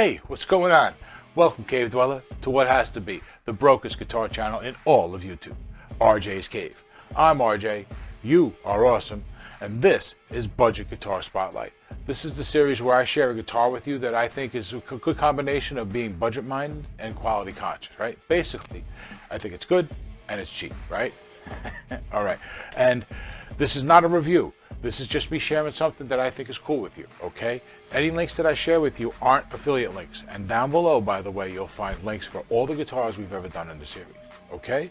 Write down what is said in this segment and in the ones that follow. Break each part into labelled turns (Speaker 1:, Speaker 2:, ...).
Speaker 1: Hey, what's going on? Welcome, Cave Dweller, to what has to be the brokest guitar channel in all of YouTube, RJ'SCAVE. I'm RJ, you are awesome, and this is Budget Guitar Spotlight. This is the series where I share a guitar with you that I think is a good combination of being budget-minded and quality conscious, right? Basically, I think it's good and it's cheap, right? All right, and this is not a review. This is just me sharing something that I think is cool with you, okay? Any links that I share with you aren't affiliate links. And down below, by the way, you'll find links for all the guitars we've ever done in the series, okay?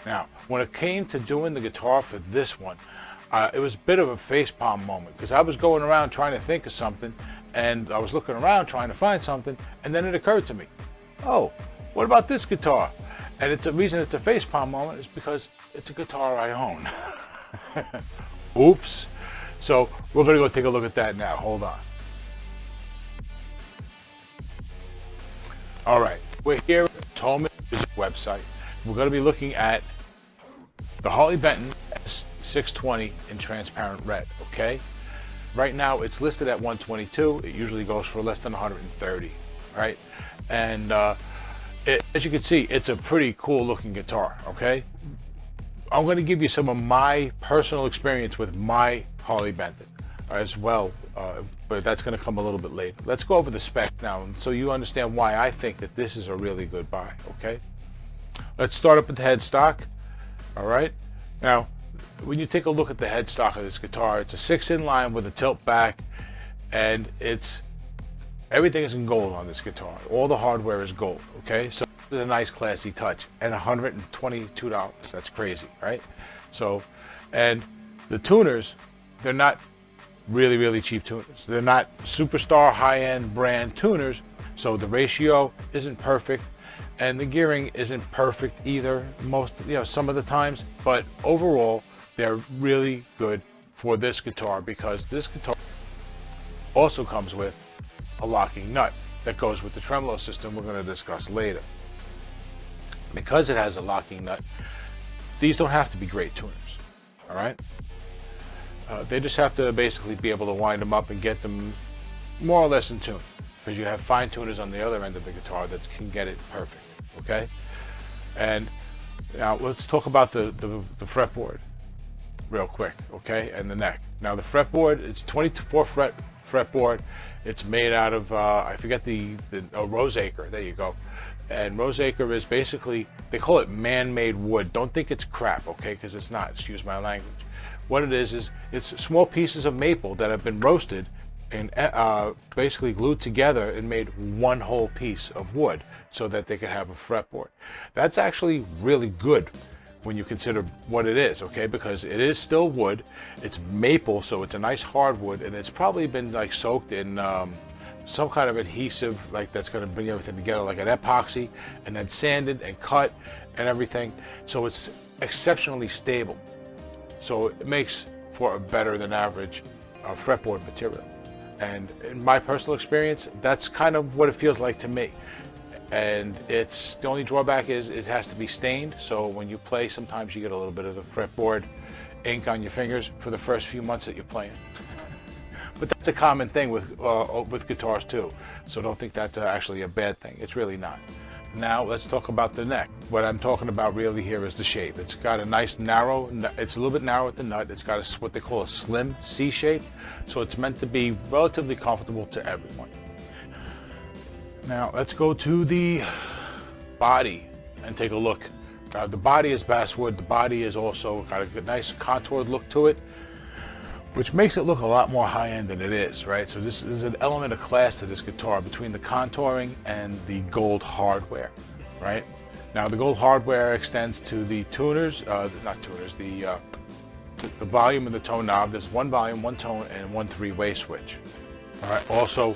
Speaker 1: Now, when it came to doing the guitar for this one, it was a bit of a facepalm moment because I was going around trying to think of something, and I was looking around trying to find something, and then it occurred to me, oh, what about this guitar? And it's a reason it's a facepalm moment is because it's a guitar I own. Oops. So we're going to go take a look at that now. Hold on. All right, we're here at the Tolman Music website. We're going to be looking at the Harley Benton S620 in transparent red, okay? Right now it's listed at 122. It usually goes for less than 130, right? And as you can see, it's a pretty cool looking guitar, okay? I'm going to give you some of my personal experience with my Harley Benton as well, but that's going to come a little bit later. Let's go over the spec now so you understand why I think that this is a really good buy, okay? Let's start up with the headstock, all right? Now, when you take a look at the headstock of this guitar, it's a 6 inline with a tilt back, and everything is in gold on this guitar. All the hardware is gold, okay? So this is a nice classy touch, and $122. That's crazy, right? So, and the tuners, they're not really cheap tuners. They're not superstar high-end brand tuners, so the ratio isn't perfect, and the gearing isn't perfect either. Some of the times, but overall, they're really good for this guitar because this guitar also comes with a locking nut that goes with the tremolo system we're going to discuss later. Because it has a locking nut, these don't have to be great tuners, all right? They just have to basically be able to wind them up and get them more or less in tune, because you have fine tuners on the other end of the guitar that can get it perfect, okay? And now let's talk about the fretboard real quick, okay, and the neck. Now the fretboard, it's 24 fretboard. It's made out of, I forget the roseacre, there you go. And roseacre is basically, they call it man-made wood. Don't think it's crap, okay, because it's not, excuse my language. What it is it's small pieces of maple that have been roasted and basically glued together and made one whole piece of wood so that they can have a fretboard. That's actually really good when you consider what it is, okay, because it is still wood, it's maple, so it's a nice hardwood, and it's probably been like soaked in some kind of adhesive, like that's going to bring everything together, like an epoxy, and then sanded and cut and everything, so it's exceptionally stable. So it makes for a better than average fretboard material, and in my personal experience, that's kind of what it feels like to me. And it's the only drawback is it has to be stained, so when you play sometimes you get a little bit of the fretboard ink on your fingers for the first few months that you're playing. But that's a common thing with guitars too, so don't think that's actually a bad thing. It's really not. Now let's talk about the neck. What I'm talking about really here is the shape. It's got a nice narrow, it's a little bit narrow at the nut. It's got what they call a slim C shape, so it's meant to be relatively comfortable to everyone. Now let's go to the body and take a look. The body is basswood. The body is also got a nice contoured look to it, which makes it look a lot more high-end than it is, right? So this is an element of class to this guitar between the contouring and the gold hardware, right? Now the gold hardware extends to the tuners, not tuners, the volume and the tone knob. There's one volume, one tone, and one three-way switch. All right, also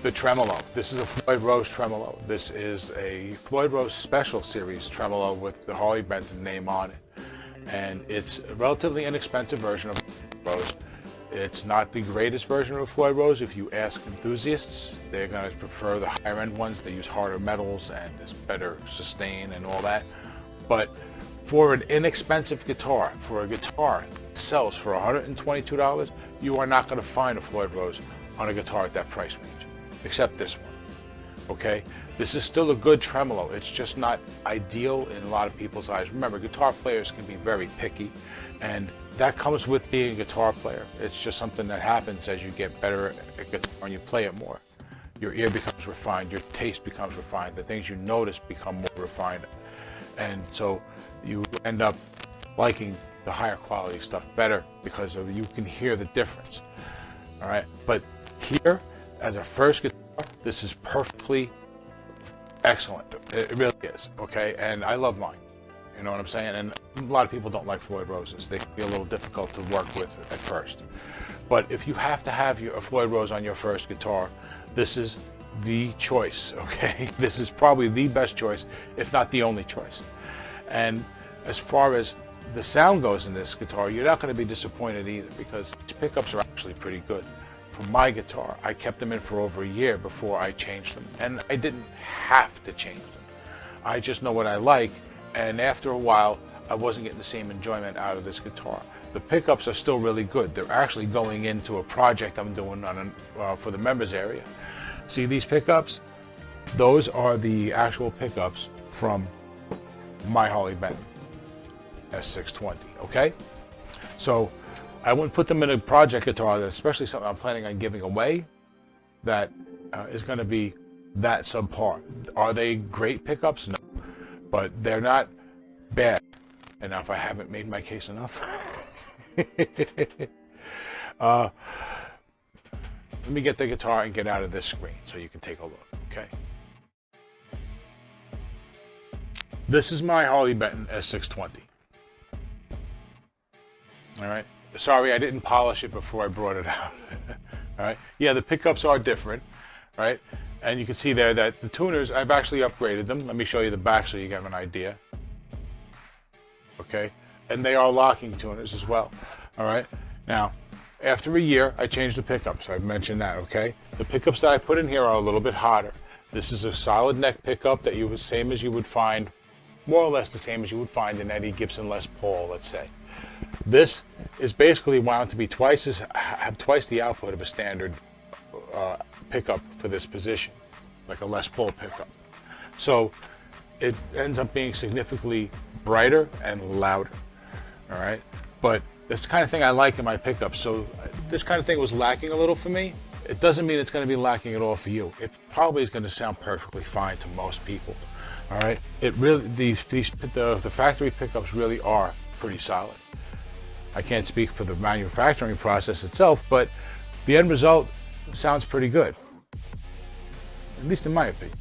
Speaker 1: the tremolo. This is a Floyd Rose tremolo. This is a Floyd Rose Special Series tremolo with the Harley Benton name on it. And it's a relatively inexpensive version of Rose. It's not the greatest version of Floyd Rose. If you ask enthusiasts, they're going to prefer the higher end ones. They use harder metals and it's better sustain and all that. But for an inexpensive guitar, for a guitar that sells for $122, you are not going to find a Floyd Rose on a guitar at that price range, except this one. Okay, this is still a good tremolo. It's just not ideal in a lot of people's eyes. Remember, guitar players can be very picky, and that comes with being a guitar player. It's just something that happens as you get better at guitar and you play it more. Your ear becomes refined, your taste becomes refined, the things you notice become more refined, and so you end up liking the higher quality stuff better because of you can hear the difference. All right, but here as a first guitar, this is perfectly excellent. It really is. Okay, and I love mine. You know what I'm saying? And a lot of people don't like Floyd Roses. They can be a little difficult to work with at first. But if you have to have a Floyd Rose on your first guitar, this is the choice. Okay, this is probably the best choice, if not the only choice. And as far as the sound goes in this guitar, you're not going to be disappointed either, because these pickups are actually pretty good. For my guitar, I kept them in for over a year before I changed them, and I didn't have to change them. I just know what I like, and after a while, I wasn't getting the same enjoyment out of this guitar. The pickups are still really good. They're actually going into a project I'm doing on for the members area. See these pickups? Those are the actual pickups from my Harley Benton S620, okay? So I wouldn't put them in a project guitar, especially something I'm planning on giving away, that is going to be that subpar. Are they great pickups? No, but they're not bad. And now if I haven't made my case enough, let me get the guitar and get out of this screen so you can take a look, okay? This is my Harley Benton S620. All right. Sorry, I didn't polish it before I brought it out. All right. Yeah, the pickups are different, right? And you can see there that the tuners, I've actually upgraded them. Let me show you the back so you get an idea. Okay. And they are locking tuners as well. All right. Now, after a year, I changed the pickups. I've mentioned that, okay? The pickups that I put in here are a little bit hotter. This is a solid neck pickup that same as you would find, more or less the same as you would find in Eddie Gibson Les Paul, let's say. This is basically wound to be have twice the output of a standard pickup for this position, like a Les Paul pickup. So it ends up being significantly brighter and louder, all right? But that's the kind of thing I like in my pickups. So this kind of thing was lacking a little for me. It doesn't mean it's going to be lacking at all for you. It probably is going to sound perfectly fine to most people, all right? It really, the factory pickups really are pretty solid. I can't speak for the manufacturing process itself, but the end result sounds pretty good, at least in my opinion.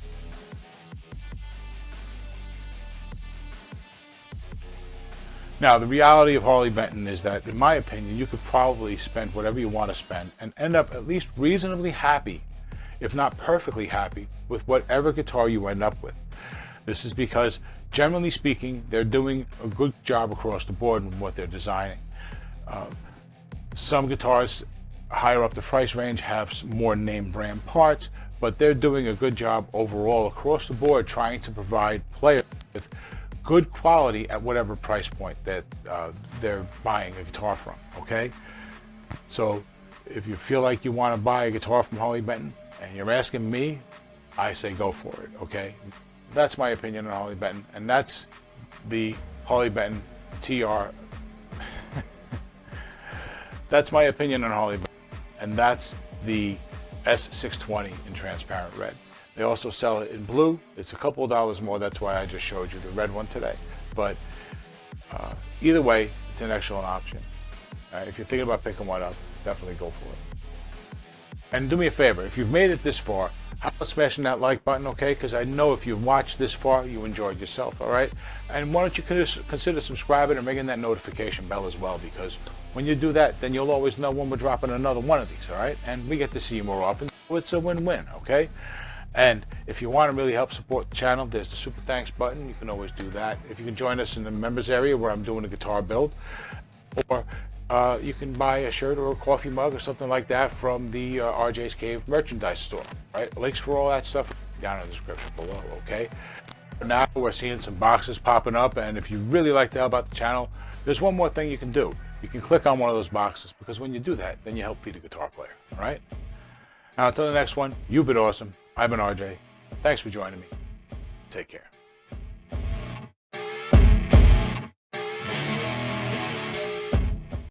Speaker 1: Now, the reality of Harley Benton is that, in my opinion, you could probably spend whatever you want to spend and end up at least reasonably happy, if not perfectly happy, with whatever guitar you end up with. This is because, generally speaking, they're doing a good job across the board in what they're designing. Some guitars higher up the price range have more name brand parts, but they're doing a good job overall across the board trying to provide players with good quality at whatever price point that they're buying a guitar from, okay? So if you feel like you want to buy a guitar from Harley Benton and you're asking me, I say go for it, okay? That's my opinion on Harley Benton, and that's the Harley Benton TR. That's my opinion on Harley Benton, and that's the S620 in transparent red. They also sell it in blue. It's a couple of dollars more. That's why I just showed you the red one today. But either way, it's an excellent option. If you're thinking about picking one up, definitely go for it. And do me a favor, if you've made it this far, how about smashing that like button, okay? Because I know if you've watched this far, you enjoyed yourself, all right? And why don't you consider subscribing and ringing that notification bell as well, because when you do that, then you'll always know when we're dropping another one of these, all right? And we get to see you more often, so it's a win-win, okay? And if you want to really help support the channel, there's the super thanks button. You can always do that. If you can join us in the members area where I'm doing a guitar build, or you can buy a shirt or a coffee mug or something like that from the RJ'SCAVE merchandise store, right? Links for all that stuff down in the description below, okay? Now we're seeing some boxes popping up, and if you really like to help out the channel, there's one more thing you can do. You can click on one of those boxes, because when you do that, then you help feed a guitar player, all right? Now until the next one, you've been awesome. I've been RJ. Thanks for joining me. Take care.